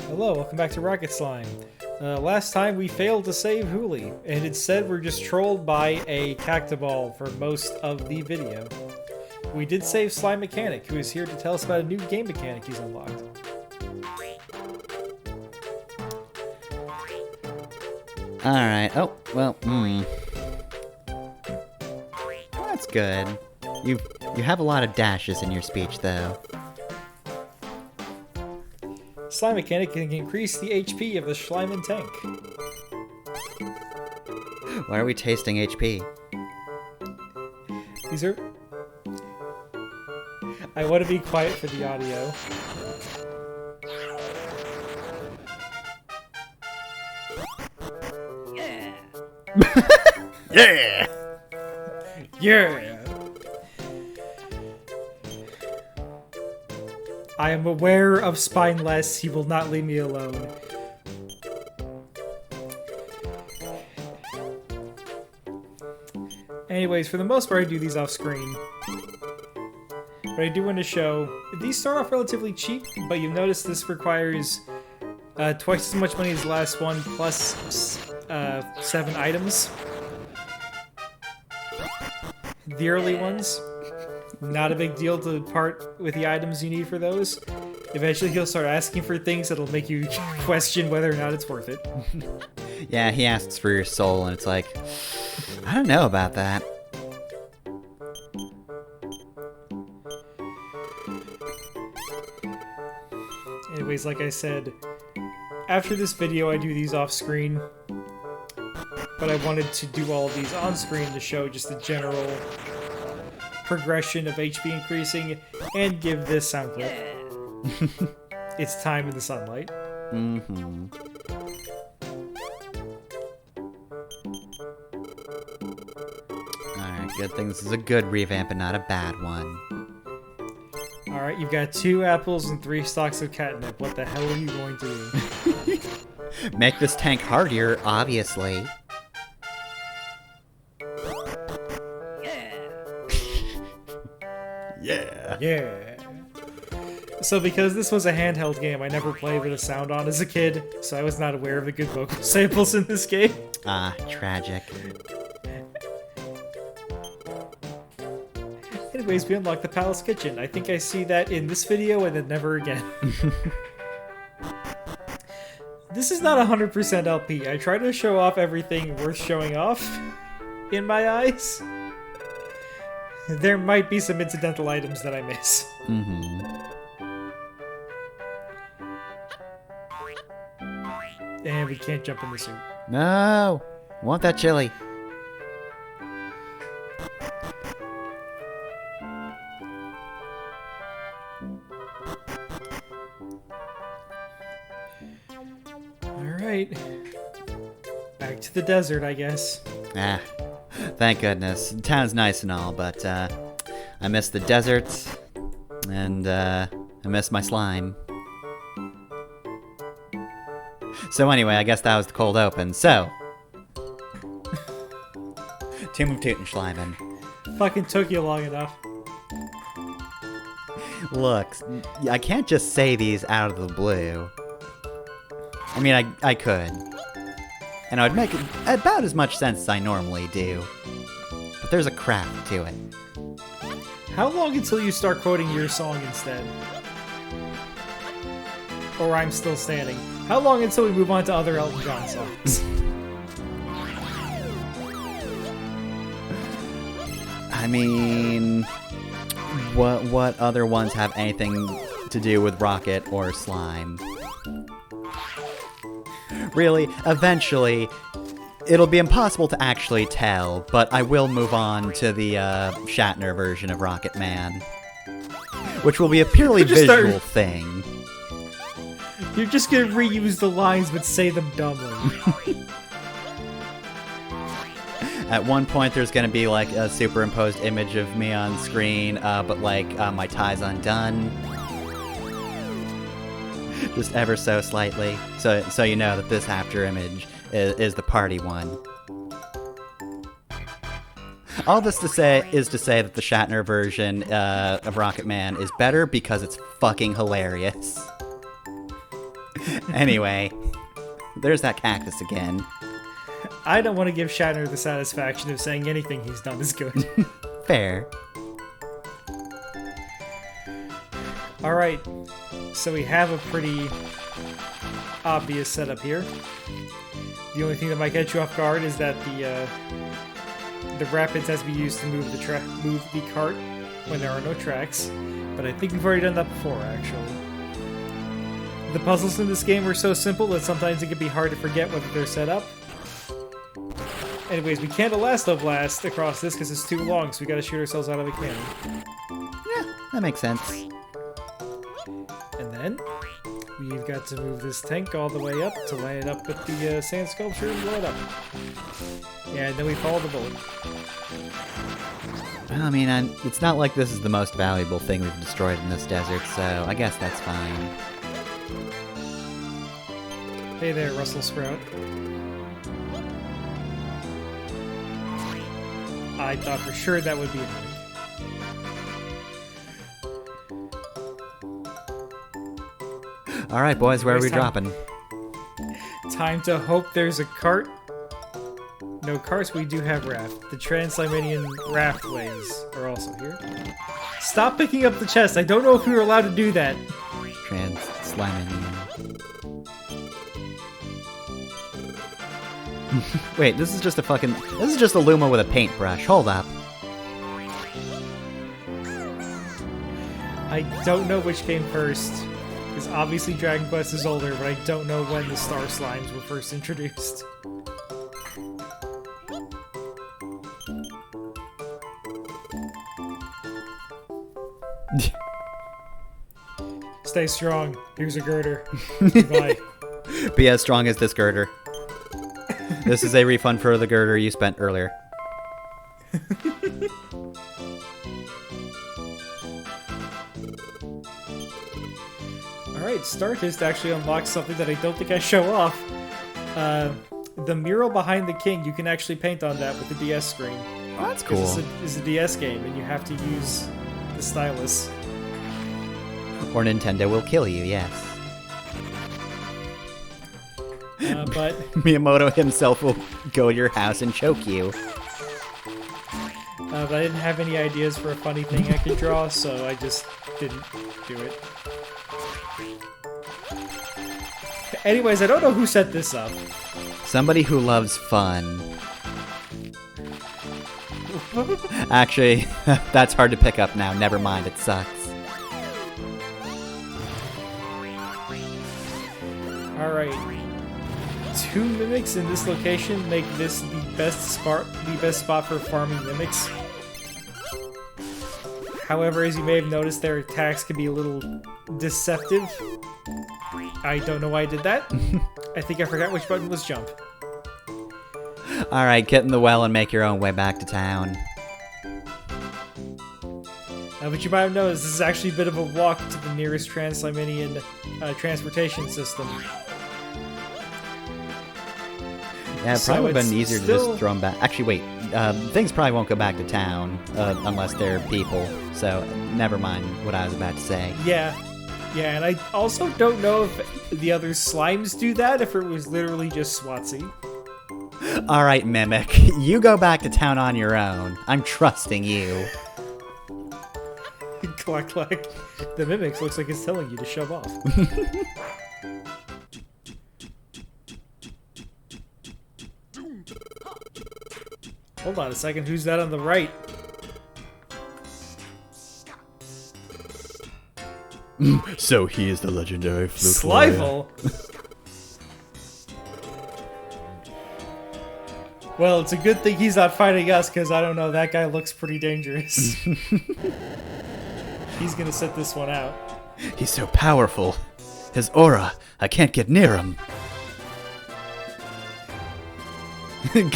Hello, welcome back to Rocket Slime. Last time we failed to save Hooly, and instead we're just trolled by a Cactoball for most of the video. We did save Slime Mechanic, who is here to tell us about a new game mechanic he's unlocked. Alright, oh, well, That's good. You have a lot of dashes in your speech, though. Slime Mechanic can increase the HP of the Schleiman tank. Why are we tasting HP? These are... I want to be quiet for the audio. Yeah! Yeah! I am aware of Spineless. He will not leave me alone. Anyways, for the most part, I do these off screen. But I do want to show... These start off relatively cheap, but you'll notice this requires twice as much money as the last one, plus 7 items. The early ones, not a big deal to part with the items you need for those. Eventually he'll start asking for things that'll make you question whether or not it's worth it. Yeah, he asks for your soul, and it's like, I don't know about that. Anyways, like I said, after this video I do these off screen, but I wanted to do all of these on screen to show just the general progression of HP increasing and give this sound clip. It's time in the sunlight. Mm-hmm. Alright, good thing this is a good revamp and not a bad one. Alright, you've got 2 apples and 3 stalks of catnip. What the hell are you going to do? Make this tank hardier, obviously. Yeah. Yeah. So because this was a handheld game, I never played with a sound on as a kid, so I was not aware of the good vocal samples in this game. Ah, tragic. Anyways, we unlocked the Palace Kitchen. I think I see that in this video and then never again. This is not 100% LP. I try to show off everything worth showing off, in my eyes. There might be some incidental items that I miss. Mm-hmm. And we can't jump in the soup. No! Want that chili. Alright. Back to the desert, I guess. Ah, thank goodness. The town's nice and all, but I miss the deserts, and I miss my slime. So anyway, I guess that was the cold open. So, Tomb of Tutenschleimen. Fucking took you long enough. Look, I can't just say these out of the blue. I mean, I could. And I would make about as much sense as I normally do. But there's a craft to it. How long until you start quoting your song instead? Or I'm Still Standing. How long until we move on to other Elton John songs? I mean, what other ones have anything to do with Rocket or Slime? Really, eventually, it'll be impossible to actually tell, but I will move on to the Shatner version of Rocket Man, which will be a purely visual thing. You're just gonna reuse the lines but say them dumbly. At one point, there's gonna be like a superimposed image of me on screen, but like my tie's undone. Just ever so slightly, so you know that this after image is the party one. All this to say that the Shatner version of Rocket Man is better because it's fucking hilarious. Anyway, there's that cactus again. I don't want to give Shatner the satisfaction of saying anything he's done is good. Fair. Alright, so we have a pretty obvious setup here. The only thing that might catch you off guard is that the rapids has to be used to move the cart when there are no tracks. But I think we've already done that before, actually. The puzzles in this game are so simple that sometimes it can be hard to forget whether they're set up. Anyways, we can't elasto-blast across this because it's too long, so we gotta shoot ourselves out of a cannon. Yeah, that makes sense. And then, we've got to move this tank all the way up to line it up with the sand sculpture and blow it up. Yeah, and then we follow the bullet. Well, I mean, it's not like this is the most valuable thing we've destroyed in this desert, so I guess that's fine. Hey there, Russell Sprout. I thought for sure that would be a Alright, boys, where are we dropping? Time to hope there's a cart. No carts, we do have raft. The Trans-Slimanian raftways are also here. Stop picking up the chest. I don't know if we were allowed to do that. Trans-Slimanian. Wait, this is just a Luma with a paintbrush. Hold up. I don't know which came first. Because obviously Dragon Quest is older, but I don't know when the Star Slimes were first introduced. Stay strong. Here's a girder. Goodbye. Be as strong as this girder. This is a refund for the girder you spent earlier. Alright, Startist actually unlocks something that I don't think I show off. The mural behind the king, you can actually paint on that with the DS screen. Oh, that's cool. It's a DS game, and you have to use the stylus. Or Nintendo will kill you, yes. But Miyamoto himself will go to your house and choke you. but I didn't have any ideas for a funny thing I could draw, so I just didn't do it. Anyways, I don't know who set this up. Somebody who loves fun. Actually, that's hard to pick up now. Never mind, it sucks. Alright. 2 mimics in this location make this the best spot for farming mimics. However, as you may have noticed, their attacks can be a little deceptive. I don't know why I did that. I think I forgot which button was jump. Alright, get in the well and make your own way back to town. But you might have noticed this is actually a bit of a walk to the nearest Trans-Slimanian transportation system. Yeah, it So probably would have it's been easier to still- just throw them back. Actually, wait. Things probably won't go back to town unless they're people. So, never mind what I was about to say. Yeah, and I also don't know if the other slimes do that, if it was literally just Swatsy. Alright, Mimic. You go back to town on your own. I'm trusting you. Cluck, cluck. The Mimics looks like it's telling you to shove off. Hold on a second, who's that on the right? So he is the legendary flute Slival? Well, it's a good thing he's not fighting us, because I don't know, that guy looks pretty dangerous. He's gonna set this one out. He's so powerful. His aura, I can't get near him.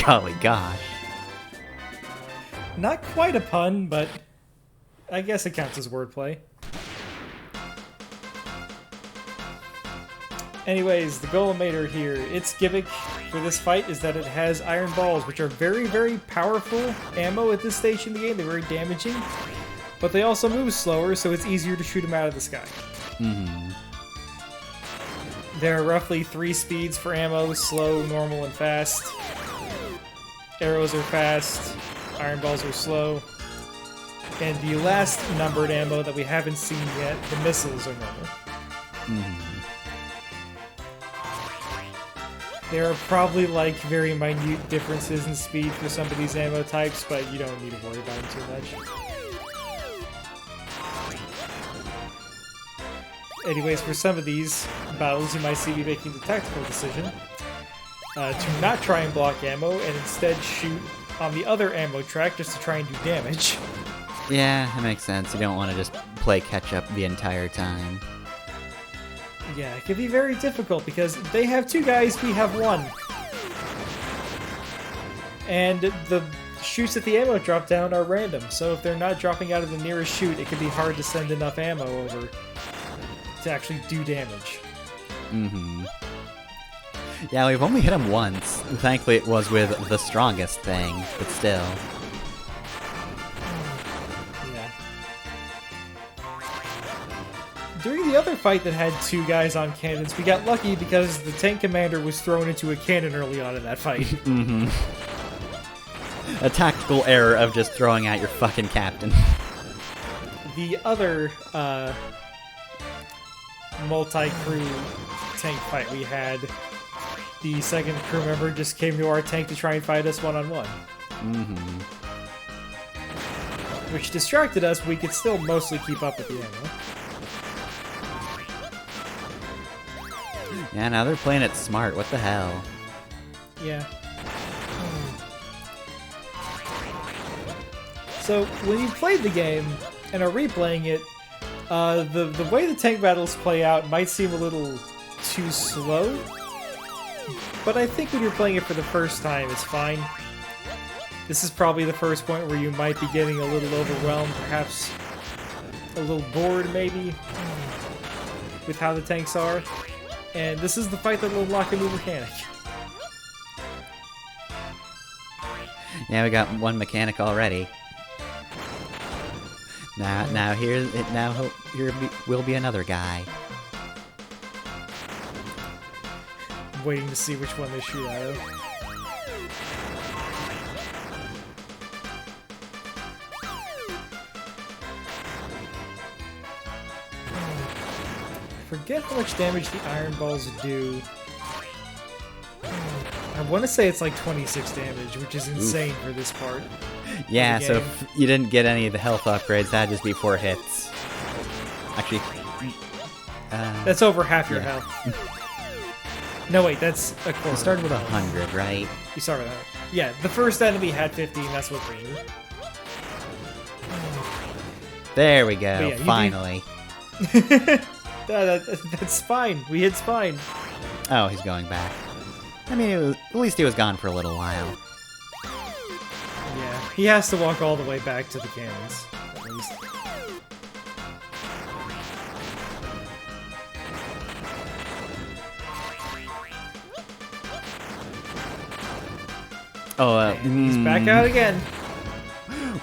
Golly gosh. Not quite a pun, but I guess it counts as wordplay. Anyways, the Golemator here, its gimmick for this fight is that it has iron balls, which are very, very powerful ammo at this stage in the game. They're very damaging, but they also move slower, so it's easier to shoot them out of the sky. There are roughly 3 speeds for ammo: slow, normal, and fast. Arrows are fast, iron balls are slow. And the last numbered ammo that we haven't seen yet, the missiles are normal. There are probably like very minute differences in speed for some of these ammo types, but you don't need to worry about them too much. Anyways, for some of these battles, you might see me making the tactical decision to not try and block ammo and instead shoot on the other ammo track just to try and do damage. Yeah, that makes sense. You don't want to just play catch-up the entire time. Yeah, it can be very difficult because they have 2 guys, we have 1. And the shoots at the ammo drop down are random, so if they're not dropping out of the nearest shoot, it can be hard to send enough ammo over to actually do damage. Yeah, we've only hit him once. Thankfully it was with the strongest thing, but still. Yeah. During the other fight that had 2 guys on cannons, we got lucky because the tank commander was thrown into a cannon early on in that fight. A tactical error of just throwing out your fucking captain. The other multi-crew tank fight we had, the second crew member just came to our tank to try and fight us one-on-one. Which distracted us, but we could still mostly keep up with the ammo. Yeah, now they're playing it smart. What the hell? Yeah. So, when you played the game and are replaying it, the way the tank battles play out might seem a little too slow, but I think when you're playing it for the first time, it's fine. This is probably the first point where you might be getting a little overwhelmed, perhaps a little bored maybe, with how the tanks are, and this is the fight that will unlock a new mechanic. Yeah, we got 1 mechanic already. Here will be another guy. I'm waiting to see which one they shoot out of. Forget how much damage the iron balls do. I want to say it's like 26 damage, which is insane for this part. Yeah, so if you didn't get any of the health upgrades, that'd just be 4 hits. Actually, that's over half your health. No, wait, that's a quarter. You started with 100, right? You started with 100. Yeah, the first enemy had 50, and that's what we need. There we go, Yeah, finally. That's Spine. We hit Spine. Oh, he's going back. I mean, at least he was gone for a little while. Yeah, he has to walk all the way back to the cannons, at least. Oh, he's back out again.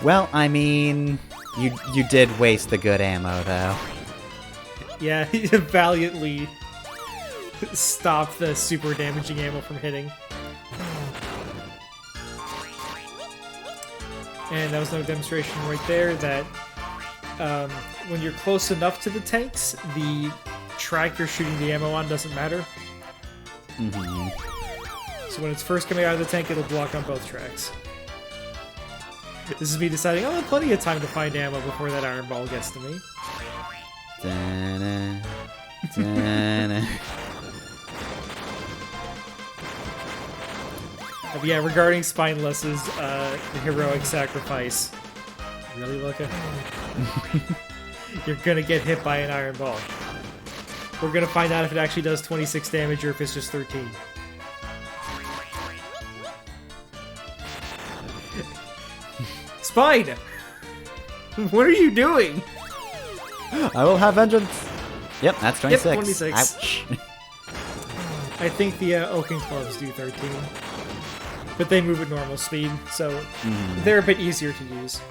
Well, I mean, you did waste the good ammo, though. Yeah, he valiantly stopped the super damaging ammo from hitting. And that was another demonstration right there that when you're close enough to the tanks, the track you're shooting the ammo on doesn't matter. So when it's first coming out of the tank, it'll block on both tracks. This is me deciding, I'll have plenty of time to find ammo before that iron ball gets to me. Da-na, da-na. Yeah, regarding Spineless's the heroic sacrifice. Really, Luca? You're gonna get hit by an iron ball. We're gonna find out if it actually does 26 damage or if it's just 13. Spine! What are you doing? I will have vengeance. Yep, that's 26. Yep, 26. Ouch. I think the Oaken Clubs do 13. But they move at normal speed, so they're a bit easier to use.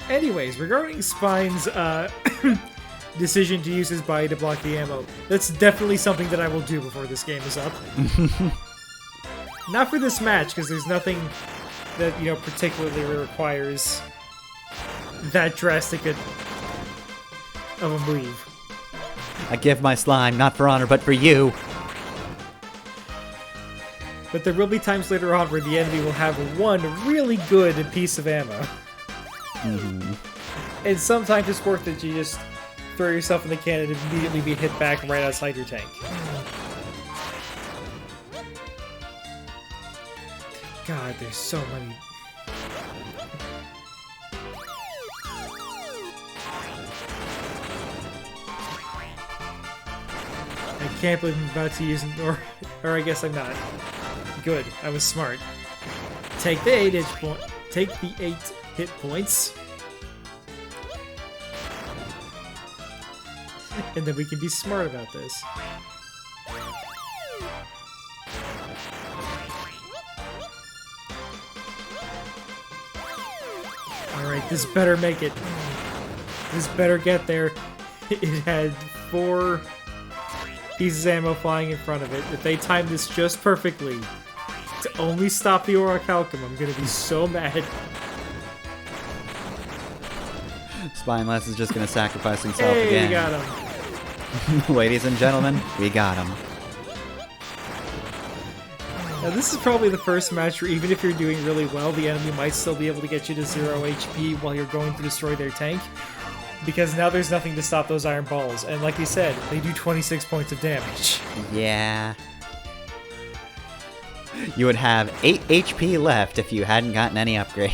Anyways, regarding Spine's decision to use his body to block the ammo. That's definitely something that I will do before this game is up. Not for this match, because there's nothing that, you know, particularly requires that drastic of a move. I give my slime, not for honor, but for you. But there will be times later on where the enemy will have one really good piece of ammo. And sometimes it's worth it to just throw yourself in the cannon and immediately be hit back right outside your tank. God, there's so many. I can't believe I'm about to use an or I guess I'm not. Good, I was smart. Take the 8 hit points. And then we can be smart about this. Alright, this better make it. This better get there. It had 4 pieces of ammo flying in front of it. If they time this just perfectly to only stop the Orichalcum, I'm gonna be so mad. Spineless is just gonna sacrifice himself again. We got him. Ladies and gentlemen, we got him. Now this is probably the first match where even if you're doing really well, the enemy might still be able to get you to 0 HP while you're going to destroy their tank. Because now there's nothing to stop those iron balls. And like you said, they do 26 points of damage. Yeah. You would have 8 HP left if you hadn't gotten any upgrades.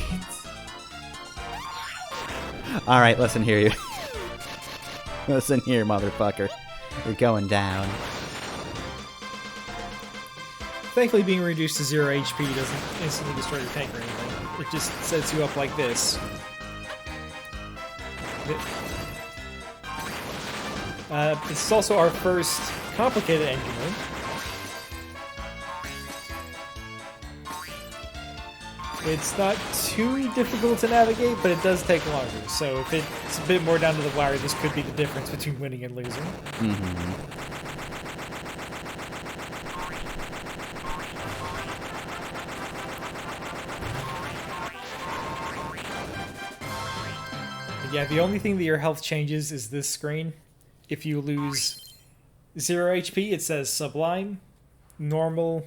Alright, listen here, you. Listen here, motherfucker. You're going down. Thankfully, being reduced to 0 HP doesn't instantly destroy your tank or anything. It just sets you up like this. This is also our first complicated engine room. It's not too difficult to navigate, but it does take longer. So if it's a bit more down to the wire, this could be the difference between winning and losing. Yeah, the only thing that your health changes is this screen. If you lose 0 HP, it says Sublime. Normal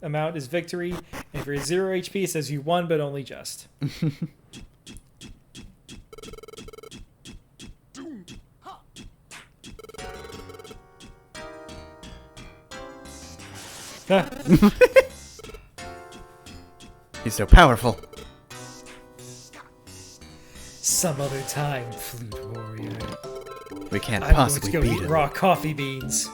amount is Victory. And if you're at 0 HP, it says you won, but only just. He's so powerful. Some other time, Flute Warrior. We can't I'm possibly going to go beat eat him. raw coffee beans.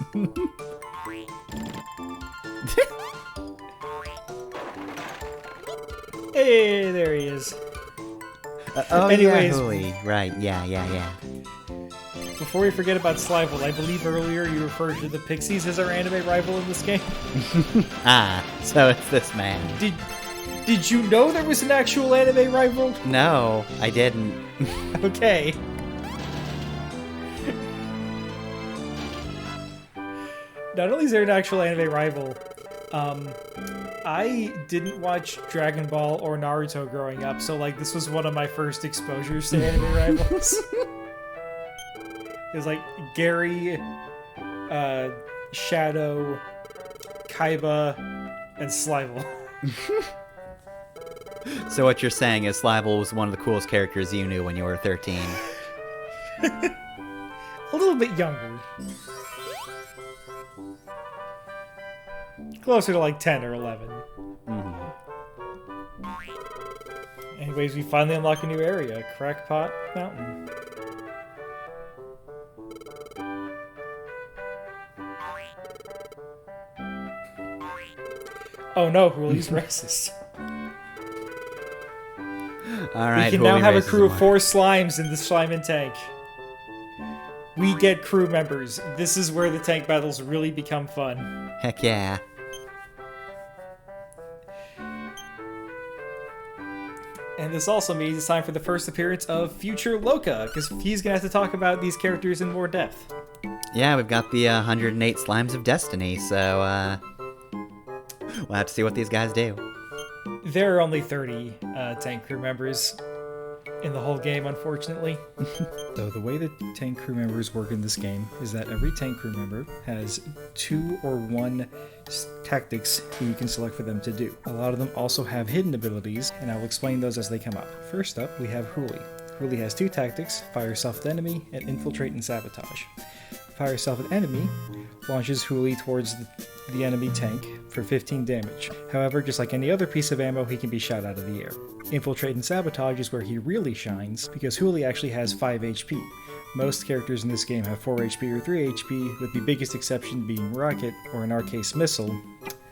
Hey, there he is. Oh, Anyways, yeah, holy. Right, yeah. before we forget about Slival, I believe earlier you referred to the Pixies as our anime rival in this game. Ah, so it's this man. Did you know there was an actual anime rival? No, I didn't. Okay. Not only is there an actual anime rival, I didn't watch Dragon Ball or Naruto growing up, so like this was one of my first exposures to anime rivals. It was like Gary, Shadow, Kaiba, and Slival. So what you're saying is Slival was one of the coolest characters you knew when you were 13. A little bit younger. Closer to like 10 or 11. Anyways, we finally unlock a new area, Crackpot Mountain. Oh no, Hooli's racist. Alright, We can now have a crew of 4 slimes in the slime and tank. We get crew members. This is where the tank battles really become fun. Heck yeah. And this also means it's time for the first appearance of future Loka, because he's going to have to talk about these characters in more depth. Yeah, we've got the 108 Slimes of Destiny, so we'll have to see what these guys do. There are only 30 tank crew members in the whole game, unfortunately. So the way that tank crew members work in this game is that every tank crew member has 2 or 1 tactics that you can select for them to do. A lot of them also have hidden abilities, and I will explain those as they come up. First up, we have Huli. Huli has 2 tactics, Fire Self at Enemy and Infiltrate and Sabotage. Fire Self at Enemy launches Huli towards the enemy tank for 15 damage. However, just like any other piece of ammo, he can be shot out of the air. Infiltrate and Sabotage is where he really shines, because Huli actually has 5 HP. Most characters in this game have 4 HP or 3 HP, with the biggest exception being Rocket, or in our case Missile,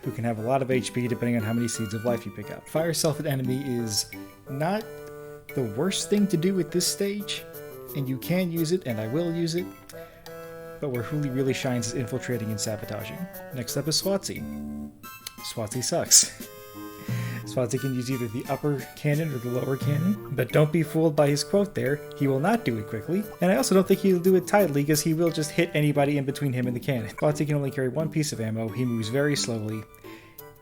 who can have a lot of HP depending on how many Seeds of Life you pick up. Fire Self at Enemy is not the worst thing to do at this stage, and you can use it, and I will use it, but where Huli really shines is infiltrating and sabotaging. Next up is Swazi. Swazi sucks. Swazi can use either the upper cannon or the lower cannon, but don't be fooled by his quote there, he will not do it quickly, and I also don't think he'll do it tidily because he will just hit anybody in between him and the cannon. Swazi can only carry 1 piece of ammo, he moves very slowly.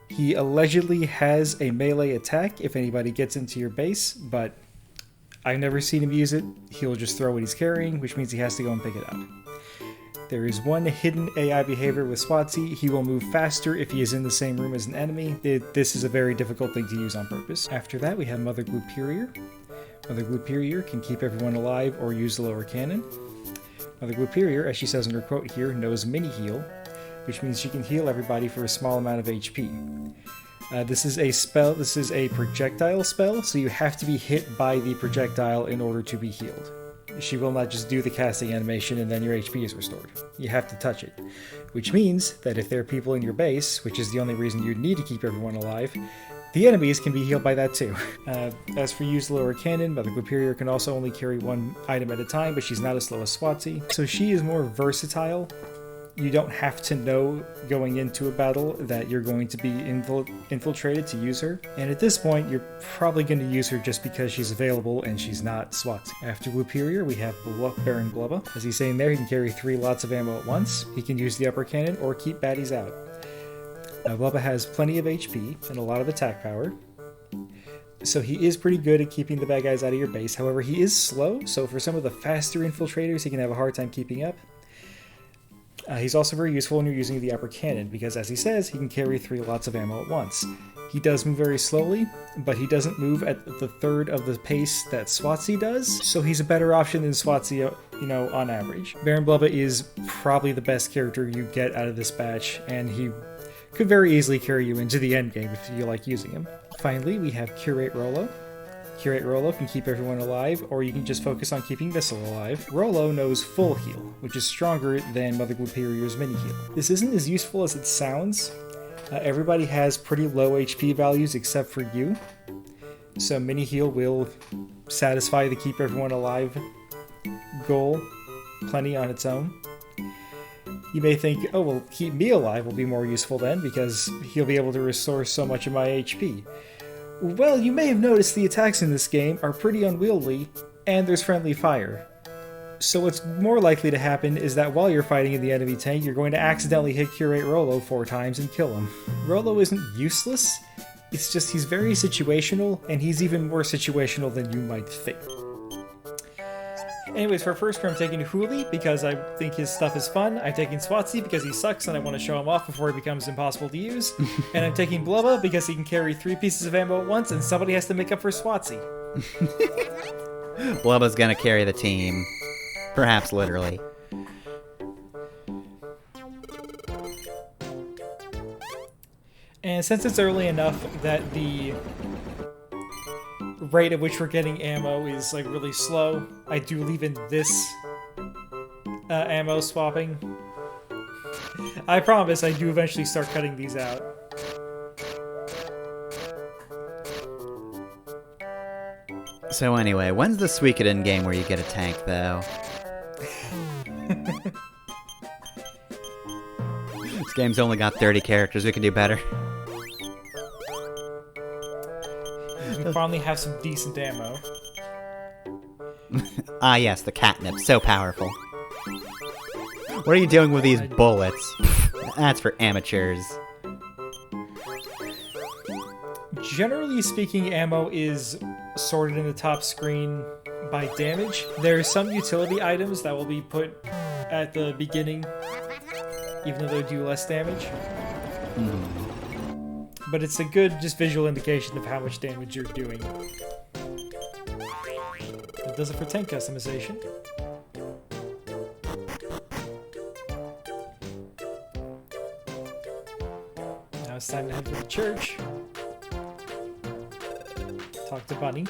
He allegedly has a melee attack if anybody gets into your base, but I've never seen him use it. He'll just throw what he's carrying, which means he has to go and pick it up. There is one hidden AI behavior with Swazi. He will move faster if he is in the same room as an enemy. This is a very difficult thing to use on purpose. After that, we have Mother Gluperior. Mother Gluperior can keep everyone alive or use the lower cannon. Mother Gluperior, as she says in her quote here, knows mini heal, which means she can heal everybody for a small amount of HP. This is a spell. This is a projectile spell, so you have to be hit by the projectile in order to be healed. She will not just do the casting animation and then your HP is restored. You have to touch it. Which means that if there are people in your base, which is the only reason you need to keep everyone alive, the enemies can be healed by that too. As for use the lower cannon, Mother Gluperior can also only carry 1 item at a time, but she's not as slow as Swazi. So she is more versatile. You don't have to know going into a battle that you're going to be infiltrated to use her. And at this point, you're probably going to use her just because she's available and she's not Swazi. After Gluperior, we have Baron Blubba. As he's saying there, he can carry 3 lots of ammo at once. He can use the upper cannon or keep baddies out. Blubba has plenty of HP and a lot of attack power. So he is pretty good at keeping the bad guys out of your base. However, he is slow, so for some of the faster infiltrators, he can have a hard time keeping up. He's also very useful when you're using the upper cannon, because as he says, he can carry 3 lots of ammo at once. He does move very slowly, but he doesn't move at the third of the pace that Swazi does, so he's a better option than Swazi, on average. Baron Blubba is probably the best character you get out of this batch, and he could very easily carry you into the endgame if you like using him. Finally, we have Curate Rollo. Curate Rollo can keep everyone alive, or you can just focus on keeping Missile alive. Rollo knows full heal, which is stronger than Mother Gluperior's mini heal. This isn't as useful as it sounds. Everybody has pretty low HP values except for you, so mini heal will satisfy the keep everyone alive goal plenty on its own. You may think, oh well, keep me alive will be more useful then, because he'll be able to restore so much of my HP. Well, you may have noticed the attacks in this game are pretty unwieldy, and there's friendly fire. So what's more likely to happen is that while you're fighting in the enemy tank, you're going to accidentally hit Curate Rollo 4 times and kill him. Rollo isn't useless, it's just he's very situational, and he's even more situational than you might think. Anyways, for first crew, I'm taking Huli because I think his stuff is fun. I'm taking Swazi because he sucks and I want to show him off before he becomes impossible to use. And I'm taking Blubba because he can carry 3 pieces of ammo at once and somebody has to make up for Swazi. Blubba's gonna carry the team. Perhaps literally. And since it's early enough that the rate at which we're getting ammo is like really slow, I do leave in this ammo swapping. I promise I do eventually start cutting these out. So anyway, when's the Suikoden game where you get a tank, though? This game's only got 30 characters, we can do better. can finally have some decent ammo. Ah, yes, the catnip, so powerful. What are you doing with these bullets? That's for amateurs. Generally speaking, ammo is sorted in the top screen by damage. There are some utility items that will be put at the beginning, even though they do less damage. But it's a good just visual indication of how much damage you're doing. That does it for tank customization. Now it's time to head to the church. Talk to Bunny.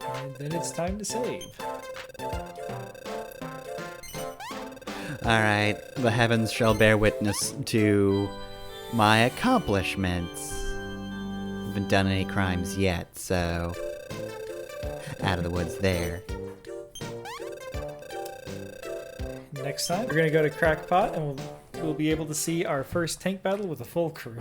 And then it's time to save. Alright, the heavens shall bear witness to my accomplishments. I haven't done any crimes yet, so... out of the woods there. Next time, we're gonna go to Crackpot, and we'll be able to see our first tank battle with a full crew.